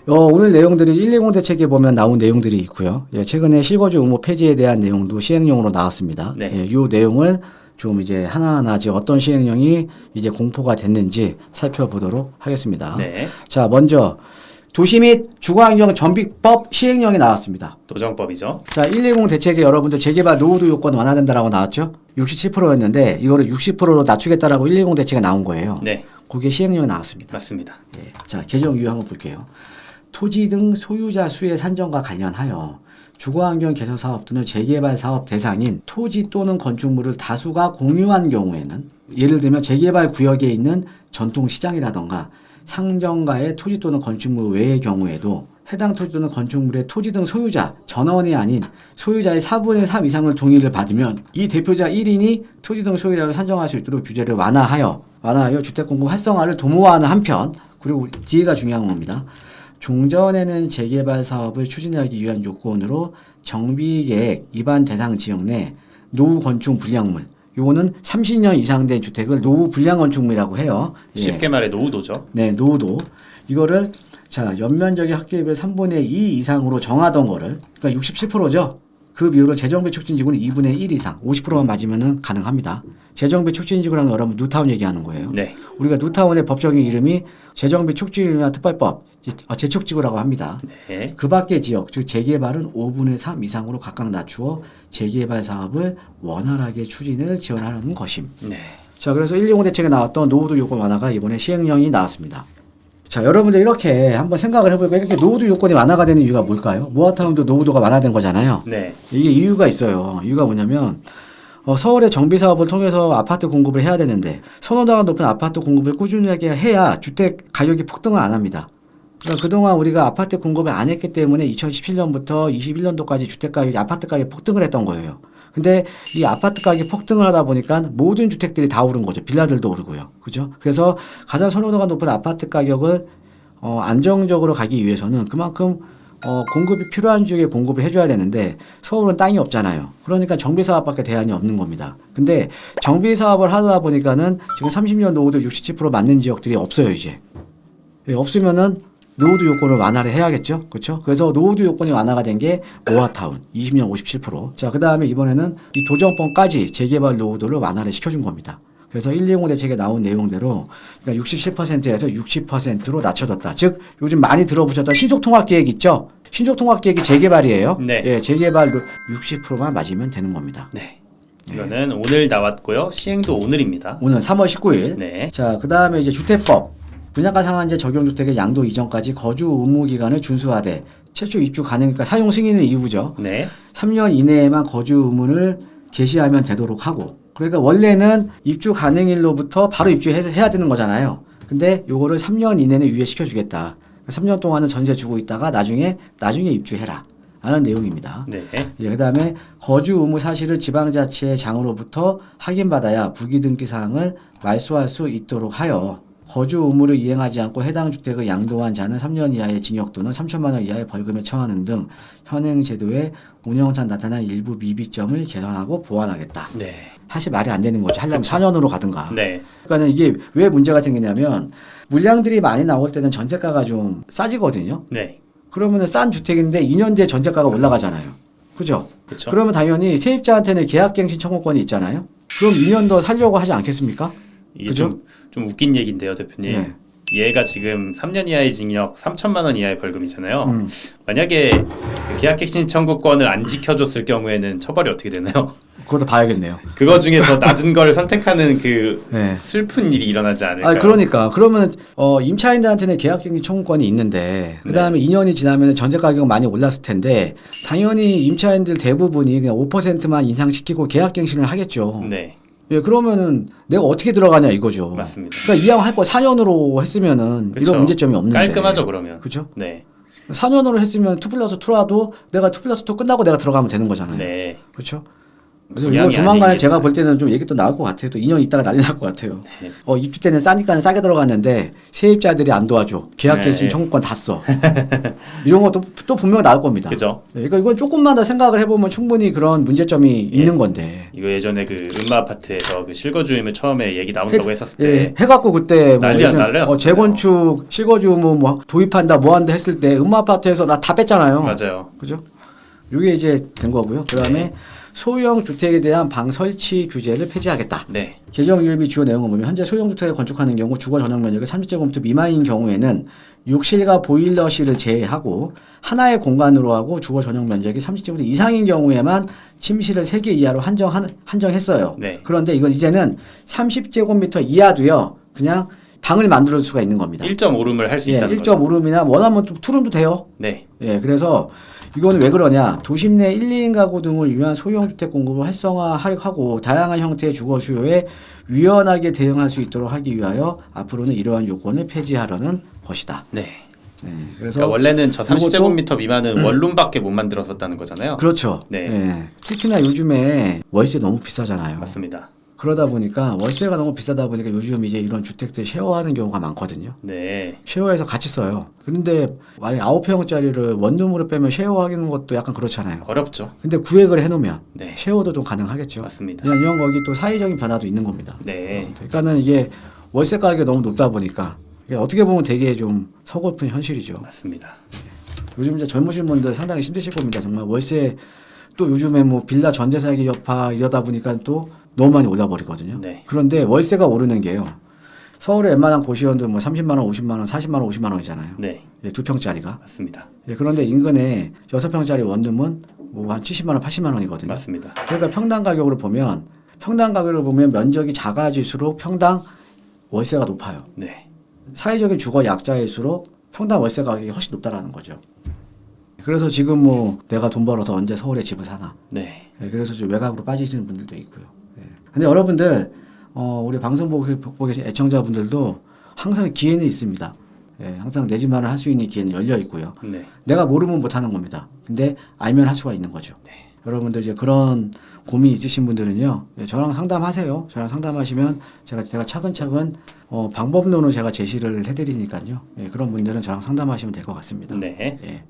오늘 내용들이 120 대책에 보면 나온 내용들이 있고요. 예, 최근에 실거주 의무 폐지에 대한 내용도 시행령으로 나왔습니다. 네. 예, 이 내용을 좀 이제 하나하나 지금 어떤 시행령이 이제 공포가 됐는지 살펴보도록 하겠습니다. 네. 자, 먼저 도시 및 주거환경 정비법 시행령이 나왔습니다. 도정법이죠. 자, 120 대책에 여러분들 재개발 노후도 요건 완화된다라고 나왔죠? 67%였는데 이거를 60%로 낮추겠다라고 120 대책에 나온 거예요. 네. 그게 시행령이 나왔습니다. 맞습니다. 예. 자, 개정 이유 한번 볼게요. 토지 등 소유자 수의 산정과 관련하여 주거환경 개선 사업 또는 재개발 사업 대상인 토지 또는 건축물을 다수가 공유한 경우에는 예를 들면 재개발 구역에 있는 전통시장이라던가 상정가의 토지 또는 건축물 외의 경우에도 해당 토지 또는 건축물의 토지 등 소유자, 전원이 아닌 소유자의 4분의 3 이상을 동의를 받으면 이 대표자 1인이 토지 등 소유자를 산정할 수 있도록 규제를 완화하여 주택공급 활성화를 도모하는 한편, 그리고 뒤에가 중요한 겁니다. 종전에는 재개발 사업을 추진하기 위한 요건으로 정비계획 위반 대상 지역 내 노후 건축 불량물, 요거는 30년 이상 된 주택을 노후 불량 건축물이라고 해요. 예. 쉽게 말해 노후도죠. 네, 노후도. 이거를 자, 연면적의 학계비율 3분의 2 이상으로 정하던 거를, 그러니까 67%죠. 그 비율을 재정비 촉진지구는 2분의 1 이상, 50%만 맞으면 가능합니다. 재정비 촉진지구랑 여러분 뉴타운 얘기하는 거예요. 네. 우리가 뉴타운의 법적인 이름이 재정비 촉진이나 특별법, 재촉지구라고 합니다. 네. 그 밖의 지역, 즉 재개발은 5분의 3 이상으로 각각 낮추어 재개발 사업을 원활하게 추진을 지원하는 것임. 네. 자, 그래서 120 대책에 나왔던 노후도 요건 완화가 이번에 시행령이 나왔습니다. 자, 여러분들 이렇게 한번 생각을 해보니까 이렇게 노후도 요건이 완화가 되는 이유가 뭘까요? 모아타운도 노후도가 완화된 거잖아요. 네. 이게 이유가 있어요. 이유가 뭐냐면 서울의 정비 사업을 통해서 아파트 공급을 해야 되는데 선호도가 높은 아파트 공급을 꾸준하게 해야 주택 가격이 폭등을 안 합니다. 그러니까 그동안 우리가 아파트 공급을 안 했기 때문에 2017년부터 21년도까지 주택 가격이 아파트 가격이 폭등을 했던 거예요. 근데 이 아파트 가격이 폭등을 하다 보니까 모든 주택들이 다 오른 거죠. 빌라들도 오르고요. 그죠? 그래서 가장 선호도가 높은 아파트 가격을 안정적으로 가기 위해서는 그만큼 공급이 필요한 지역에 공급을 해줘야 되는데 서울은 땅이 없잖아요. 그러니까 정비사업밖에 대안이 없는 겁니다. 근데 정비사업을 하다 보니까는 지금 30년 노후도 67% 맞는 지역들이 없어요, 이제. 없으면은 노후도 요건을 완화를 해야겠죠. 그렇죠? 그래서 노후도 요건이 완화가 된 게 모아타운 20년 57%. 자, 그다음에 이번에는 이 도정법까지 재개발 노후도를 완화를 시켜준 겁니다. 그래서 120 대책에 나온 내용대로 그러니까 67%에서 60%로 낮춰졌다. 즉 요즘 많이 들어보셨던 신속통합계획 있죠? 신속통합계획이 재개발이에요. 네. 예, 재개발도 60%만 맞으면 되는 겁니다. 네. 이거는 오늘 나왔고요. 시행도 오늘입니다. 오늘 3월 19일. 네. 자, 그다음에 이제 주택법. 분양가 상한제 적용주택의 양도 이전까지 거주 의무 기간을 준수하되 최초 입주 가능니까 사용 승인은 이후죠. 네. 3년 이내에만 거주 의무를 개시하면 되도록 하고. 그러니까 원래는 입주 가능일로부터 바로 입주해야 되는 거잖아요. 근데 요거를 3년 이내는 유예시켜 주겠다. 3년 동안은 전세 주고 있다가 나중에 입주해라. 라는 내용입니다. 네. 예, 그다음에 거주 의무 사실을 지방자치의 장으로부터 확인받아야 부기등기 사항을 말소할 수 있도록 하여 거주 의무를 이행하지 않고 해당 주택을 양도한 자는 3년 이하의 징역 또는 3천만 원 이하의 벌금에 처하는 등 현행 제도의 운영상 나타난 일부 미비점을 개선하고 보완하겠다. 네. 사실 말이 안 되는 거죠. 하려면 4년으로 가든가. 네. 그러니까 이게 왜 문제가 생기냐면 물량들이 많이 나올 때는 전세가가 좀 싸지거든요. 네. 그러면 싼 주택인데 2년 뒤에 전세가가 올라가잖아요. 그죠? 그렇죠. 그러면 당연히 세입자한테는 계약갱신 청구권이 있잖아요. 그럼 2년 더 살려고 하지 않겠습니까? 이게 그죠? 좀 웃긴 얘기인데요, 대표님. 네. 얘가 지금 3년 이하의 징역 3천만 원 이하의 벌금이잖아요. 만약에 그 계약갱신 청구권을 안 지켜줬을 경우에는 처벌이 어떻게 되나요? 그것도 봐야겠네요. 그거 중에 더 낮은 걸 선택하는 그 네. 슬픈 일이 일어나지 않을까요? 그러니까 그러면 임차인들한테는 계약갱신 청구권이 있는데 그다음에 2년이 지나면 전세 가격은 많이 올랐을 텐데 당연히 임차인들 대부분이 그냥 5%만 인상시키고 계약갱신을 하겠죠. 네. 예, 그러면은 내가 어떻게 들어가냐 이거죠. 맞습니다. 그러니까 이왕 할 거 4년으로 했으면은 그쵸. 이런 문제점이 없는데. 깔끔하죠, 그러면. 그렇죠? 네. 4년으로 했으면 2+2라도 내가 2+2 끝나고 내가 들어가면 되는 거잖아요. 네. 그렇죠? 그래서 이거 동향이 조만간에 아니기 제가 때문에. 볼 때는 좀 얘기 또 나올 것 같아요. 또 2년 있다가 난리 날 것 같아요. 네. 입주 때는 싸니까 싸게 들어갔는데 세입자들이 안 도와줘. 계약갱신 네. 청구권 다 써. 이런 것도 또 분명 나올 겁니다. 그죠? 그러니까 이건 조금만 더 생각을 해보면 충분히 그런 문제점이 있는 건데. 이거 예전에 그 음마 아파트에서 그 실거주임을 처음에 얘기 나온다고 했었을 때 해갖고 그때 뭐 난리가 예를 들면 났어요. 재건축 실거주무 뭐 도입한다 뭐 한다 했을 때 음마아파트에서 나 다 뺐잖아요. 맞아요. 그죠? 이게 이제 된 거고요. 그다음에 네. 소형 주택에 대한 방 설치 규제를 폐지하겠다. 네. 개정 유예비 주요 내용을 보면 현재 소형 주택을 건축하는 경우 주거 전용 면적이 30제곱미터 미만인 경우에는 욕실과 보일러실을 제외하고 하나의 공간으로 하고 주거 전용 면적이 30제곱미터 이상인 경우에만 침실을 3개 이하로 한정했어요. 네. 그런데 이건 이제는 30제곱미터 이하도요. 그냥 방을 만들어 줄 수가 있는 겁니다. 1.5룸을 할 수 예, 있다는 거죠. 1.5룸이나 원하면 투룸도 돼요. 네. 예, 그래서 이거는 왜 그러냐? 도심 내 1, 2인 가구 등을 위한 소형 주택 공급을 활성화하고 다양한 형태의 주거 수요에 유연하게 대응할 수 있도록 하기 위하여 앞으로는 이러한 요건을 폐지하려는 것이다. 네. 예, 그래서 그러니까 원래는 저 요것도- 30제곱미터 미만은 원룸밖에 못 만들었었다는 거잖아요. 그렇죠. 네. 예, 특히나 요즘에 월세 너무 비싸잖아요. 맞습니다. 그러다 보니까 월세가 너무 비싸다 보니까 요즘 이제 이런 주택들 쉐어하는 경우가 많거든요. 네. 쉐어해서 같이 써요. 그런데 만약 9평짜리를 원룸으로 빼면 쉐어하는 것도 약간 그렇잖아요. 어렵죠. 근데 구획을 해놓으면 네. 쉐어도 좀 가능하겠죠. 맞습니다. 그냥 이런 거기 또 사회적인 변화도 있는 겁니다. 네. 그러니까는 이게 월세 가격이 너무 높다 보니까 이게 어떻게 보면 되게 좀 서글픈 현실이죠. 맞습니다. 요즘 이제 젊으신 분들 상당히 힘드실 겁니다. 정말 월세 또 요즘에 뭐 빌라 전세 사기 여파 이러다 보니까 또 너무 많이 올라버리거든요. 네. 그런데 월세가 오르는 게요. 서울의 웬만한 고시원도 뭐 30만 원, 50만 원, 40만 원, 50만 원이잖아요. 네. 예, 2평짜리가. 맞습니다. 예, 그런데 인근에 6평짜리 원룸은 뭐 한 70만 원, 80만 원이거든요. 맞습니다. 그러니까 평당 가격으로 보면 면적이 작아질수록 평당 월세가 높아요. 네. 사회적인 주거 약자일수록 평당 월세 가격이 훨씬 높다라는 거죠. 그래서 지금 뭐 내가 돈 벌어서 언제 서울에 집을 사나. 네. 예, 그래서 좀 외곽으로 빠지시는 분들도 있고요. 예. 근데 여러분들 우리 방송 보고 계신 애청자분들도 항상 기회는 있습니다. 예, 항상 내 집만을 할 수 있는 기회는 열려 있고요. 네. 내가 모르면 못 하는 겁니다. 근데 알면 할 수가 있는 거죠. 네. 여러분들 이제 그런 고민이 있으신 분들은요, 예, 저랑 상담하세요. 저랑 상담하시면 제가 차근차근 방법론을 제가 제시를 해드리니까요. 예, 그런 분들은 저랑 상담하시면 될 것 같습니다. 네. 예.